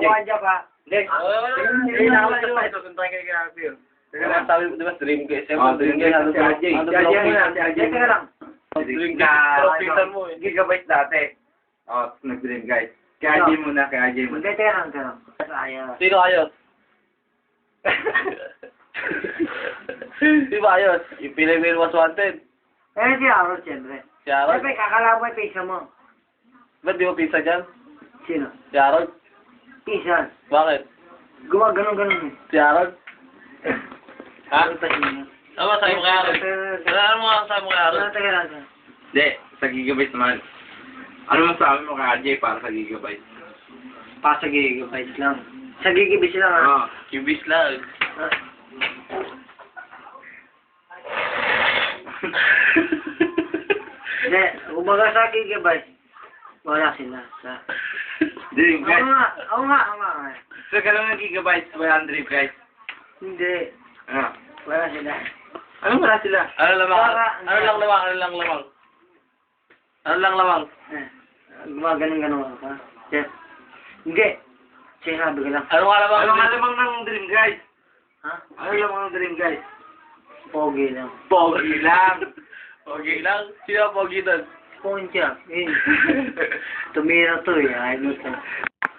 kuhan dyan pa. Hindi. Hindi na ako sa pa. Susuntahin kayo kay Harvey. Sabi, di ba, dream guys? Dream guys. Ano Si RJ. Si RJ muna. Si RJ. Teka lang. Dream guys. Profitan mo eh. Gigabyte dati. Nag-dream guys. Kay RJ muna. Kay RJ muna. Teka lang. Ayos. Sino ayos? Di ba ayos? Yung Pilipinas was wanted. Si Aaron, siyempre. Si Aaron? Siyempre, kakalaban pisa mo. Ba't di mo pizza dyan? Sino? Si Aaron? Pisa. Bakit? Gumawa ganun-ganun. Si Aaron? Ha? Ano pa siya? Ano sabi mo kay Aaron? Ano mo sabi mo kay Aaron? Teka lang. Hindi, sa gigabyte naman. Ano masabi mo kay RJ para sa gigabyte? Pa sa gigabyte lang. Sa gigabyte lang ha? Oo. Cubis lang. Hindi, umaga sa gigabyte. Wala sila. Dream guys. Oo nga. So, kailan ng gigabyte? 100 guys. Hindi. Ah. Wala sila. Ano wala sila? Ano lamang? Para- Ano lang lamang? Ano lang lamang? Ano lang lamang? Gumawa ganun ha? Jeff. Hindi. Sinabi ko lang. Ano nga lamang? Ano nga lamang ng dream guys? Ha? Ano lamang ng dream guys? Pogi lang. Pogi lang. Pogi lang? Sino ang pogi doon? Poncha. Tumira to eh. Ayun to.